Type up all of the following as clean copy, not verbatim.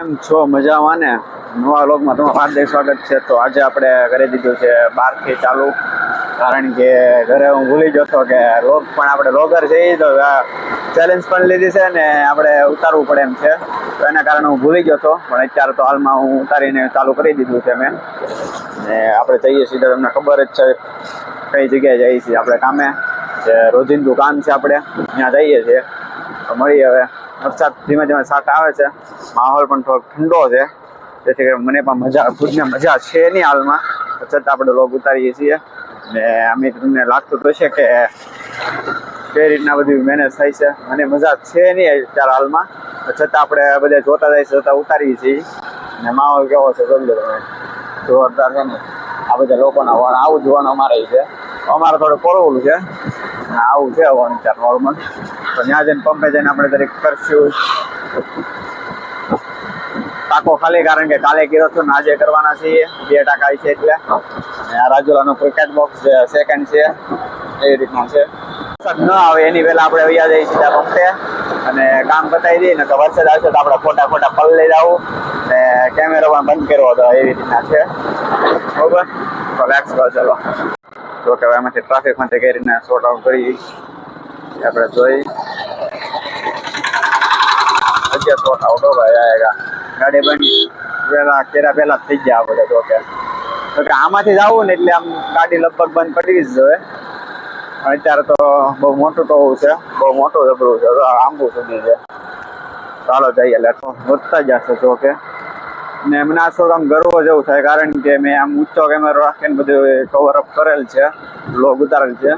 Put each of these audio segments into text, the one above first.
છો મજામાં ને? નવા વ્લોગમાં તમારું હાર્દિક સ્વાગત છે. તો આજે આપણે કરી દીધું છે 12થી ચાલુ, કારણ કે ઘરે હું ભૂલી ગયો હતો કે વ્લોગ પણ આપણે વ્લોગર છે તો ચેલેન્જ પણ લીધી છે ને આપણે ઉતારવું પડે એમ છે. તો એના કારણે હું ભૂલી ગયો હતો, પણ અત્યારે તો હાલમાં હું ઉતારીને ચાલુ કરી દીધું છે મેં. ને આપણે જઈએ સીધા, તમને ખબર જ છે કઈ જગ્યાએ જઈએ છીએ આપણે કામે, જે રોજિંદુ કામ છે આપણે ત્યાં જઈએ છીએ. તો મળીએ હવે. વરસાદ ધીમે ધીમે સાટ આવે છે, માહોલ પણ થોડોક ઠંડો છે, જેથી કરીને મને પણ મજા, ખુદને મજા છે નહીં હાલમાં, છતાં આપણે લોગ ઉતારીએ છીએ. ને અમે તમને લાગતું તો છે કે કઈ રીતના બધી મહેનત થાય છે, મને મજા છે નહીં અત્યારે હાલમાં, છતાં આપણે બધા જોતા જાય છે, છતાં ઉતારીએ છીએ. ને માહોલ કેવો છે જોઈ લો તમે, જોરદાર છે ને. આ બધા લોકોના વણ આવું જોવાનું અમારે છે, અમારે થોડું કોરવું છે, આવું છે વણ ચાર નોર્મલ. તો ત્યાં જઈને પંપે જઈને આપણે દરેક કરશું ટાંકો ખાલી, કારણ કે કાલે કર્યો હતો ને આજે કરવાના છીએ, 2 ટાંકા છે એટલે. અને આ રાજુલાનો ક્રિકેટ બોક્સ સેકન્ડ છે, એવી રીતના છે. વરસાદ ન આવે એની પહેલા આપણે વૈયા જઈએ સીધા પંપે અને કામ બતાવી દઈએ ને. તો વરસાદ આવશે તો આપણે ખોટા પલ લઈ જવું ને કેમેરો પણ બંધ કર્યો હતો, એવી રીતના છે. બરોબર, તો લેટ્સ ગો. ચલો, તો કે એમાંથી ટ્રાફિકમાંથી કઈ રીતના શોર્ટ આઉટ કરી આપણે જોઈ. अच्छा शॉर्ट आउट होगा जाएगा, गाड़ी બંધ પહેલા થઈ ગયા આ બધા. તો કે આમાંથી જ આવું ને એટલે આમ ગાડી લગભગ બંધ પડી જ જોઈએ. અત્યારે તો બહુ મોટું ટોવું છે, બહુ મોટું જબરું છે, આંબુ સુધી છે. ચાલો જઈએ, લેટો વધતા જશે. જો કે ને મને આ થોડું આમ ગર્વ જેવું થાય, કારણ કે મેં આમ ઊંચો કેમેરો રાખીને બધું કવર અપ કરેલ છે, વ્લોગ ઉતારેલ છે.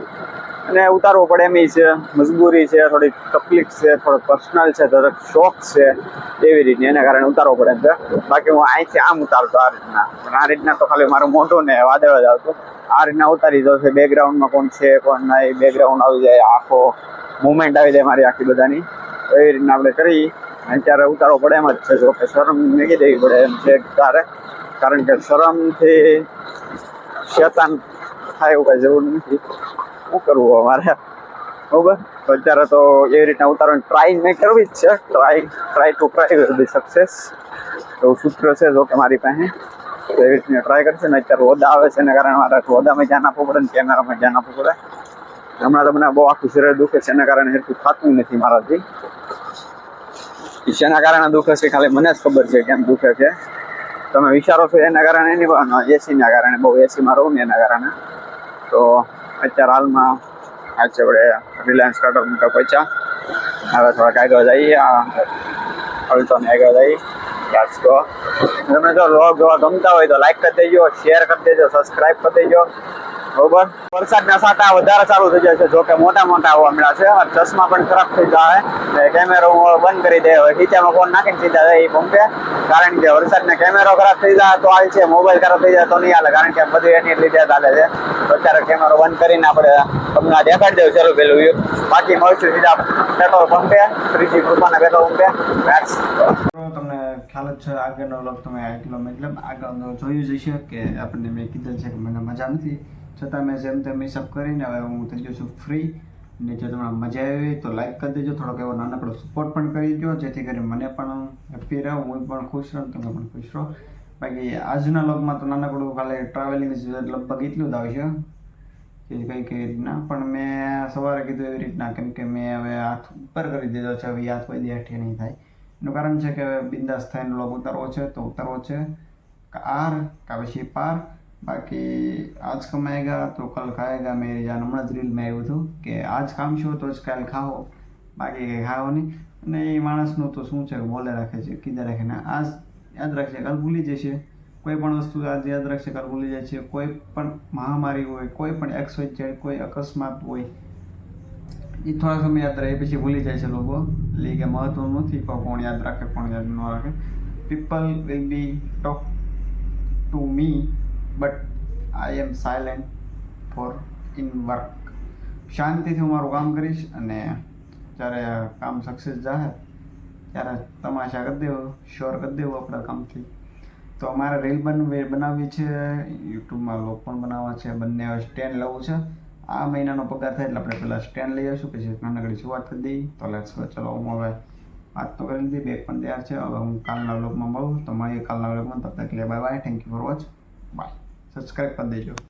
અને ઉતારવું પડે એમ છે, મજબૂરી છે, થોડી તકલીફ છે, થોડોક પર્સનલ છે, થોડોક શોખ છે, એવી રીતની એના કારણે ઉતારવું પડે છે. બાકી હું અહીંથી આમ ઉતારતો આ રીતના, પણ આ રીતના તો ખાલી મારું મોઢું ને વાદળ જ આવતું. આ રીતના ઉતારી દો છે, બેકગ્રાઉન્ડમાં કોણ છે કોણ નહીં, બેકગ્રાઉન્ડ આવી જાય, આખો મુવમેન્ટ આવી જાય મારી આખી બધાની. તો એવી રીતના આપણે કરી અત્યારે ઉતારવો પડે એમ જ છે. જો કે શરમ મેગી દેવી પડે એમ છે તારે, કારણ કે શરમથી શેતાન થાય એવું કઈ જરૂર નથી. શું કરવું અમારે, બરોબર. તો અત્યારે તો એવી રીતના ઉતારવાની ટ્રાય મેં કરવી જ છે. Try to will be success, એવું સૂત્ર છે જો કે મારી પાસે. તો એવી રીતના ટ્રાય કરશે ને. અત્યારે ઓદા આવે છે એના કારણે મારે ઓદામાં ધ્યાન આપવું પડે ને કેમેરામાં ધ્યાન આપવું પડે. હમણાં તો મને બહુ આખું શરીર દુખે છે, એના કારણે હેરતું થતું નથી મારાથી. શેના કારણે દુખે છે ખાલી મને જ ખબર છે કેમ દુખે છે. તમે વિચારો છો એના કારણે નહીં, પણ એસીના કારણે, બહુ એસીમાં રહું ને એના કારણે. તો અત્યારે હાલમાં આ છે આપણે રિલાયન્સ કાટર મૂકા પહોંચ્યા. હવે થોડાક આગળ જઈએ, અલ્ટોને આગળ જઈએ. Let's go. તમે જો વ્લોગ જોવા ગમતા હોય તો લાઈક કરી દેજો, શેર કરી દેજો, સબસ્ક્રાઈબ કરી દેજો, બરોબર. વરસાદના સાટા વધારે ચાલુ થઈ જાય છે, જો કે મોટા આવવા મળ્યા છે. ચશ્મા પણ ખરાબ થઈ જાય, કેમેરો બંધ કરી દે. હવે ખીચામાં ફોન નાખીને સીધા જાય એ પંપે, કારણ કે વરસાદને કેમેરો ખરાબ થઈ જાય તો હાલ છે, મોબાઈલ ખરાબ થઈ જાય તો નહીં હાલે, કારણ કે બધું એની લીધે ચાલે છે. તો અત્યારે કેમેરો બંધ કરીને આપણે તમને દેખાડી દઉં ચાલો પેલું. બાકી મળશું સીધા પેટ્રોલ પંપે, શ્રીજી કૃપાના પેટ્રોલ પંપે. તમને ખ્યાલ જ છે, આગળનો વ્લોગ તમે મતલબ આગળ જોયું જ હશે કે આપણને મેં કીધું છે કે મને મજા નથી, છતાં મેં જેમ તેમ મિસઅપ કરીને હવે હું થઈ ગયો છું ફ્રી. ને જો તમને મજા આવી તો લાઈક કરી દેજો, થોડોક એવો નાનકડો સપોર્ટ પણ કરી દો, જેથી કરીને મને પણ હેપી રહો, હું પણ ખુશ રહું, તમે પણ ખુશ રહો. બાકી આજના વ્લોગમાં તો નાનકડું ખાલી ટ્રાવેલિંગ લગભગ એટલું જ આવશે કે કઈ રીતના. પણ મેં સવારે કીધું એવી રીતના, કેમ કે મેં હવે હાથ ઉપર કરી દીધો છે, હવે હાથ કોઈ હેઠે નહીં થાય. એનું કારણ છે કે બિંદાસ થઈને વ્લોગ ઉતારવો છે તો ઉતારવો છે, કા પછી પાર. બાકી આજ કમાएगा તો કલ ખાएगा, મેરી જાન. હમણાં જ રીલમાં આવ્યું હતું કે આજ કામશો તો જ કાલ ખાઓ, બાકી કંઈ ખાઓ નહીં. અને એ માણસનું તો શું છે કે બોલે રાખે છે, કીધે રાખે ને. આજ યાદ રાખશે કાલ ભૂલી જશે, કોઈ પણ વસ્તુ આજ યાદ રાખશે કાલ ભૂલી જાય છે. કોઈ પણ મહામારી હોય, કોઈ પણ XYZ કોઈ અકસ્માત હોય, એ થોડા સમય યાદ રહે પછી ભૂલી જાય છે લોકો. એટલે કે મહત્વનું નથી કોણ યાદ રાખે કોણ યાદ ન રાખે. People will be talk to me, but I am silent for in work. શાંતિથી હું મારું કામ કરીશ, અને જ્યારે કામ સક્સેસ જાય ત્યારે તમાશા કરી દેવો, શ્યોર કરી દેવું આપણા કામથી. તો અમારે રીલ બનાવવી છે, યુટ્યુબમાં વ્લોગ પણ બનાવવા છે, બંને સ્ટેન્ડ લેવું છે. આ મહિનાનો પગાર થાય એટલે આપણે પહેલાં સ્ટેન્ડ લઈ આવીશું, પછી નાનકડી શરૂઆત કરી દઈએ. તો લેટ્સ ગો. ચલો હું હવે વાત તો કરી લીધી, બેગ પણ તૈયાર છે. હવે હું કાલના વ્લોગમાં મળું તો મળીએ કાલના વ્લોગમાં. તબ તક કે bye bye, thank you for watch, bye. Subscribe કરી દેજો.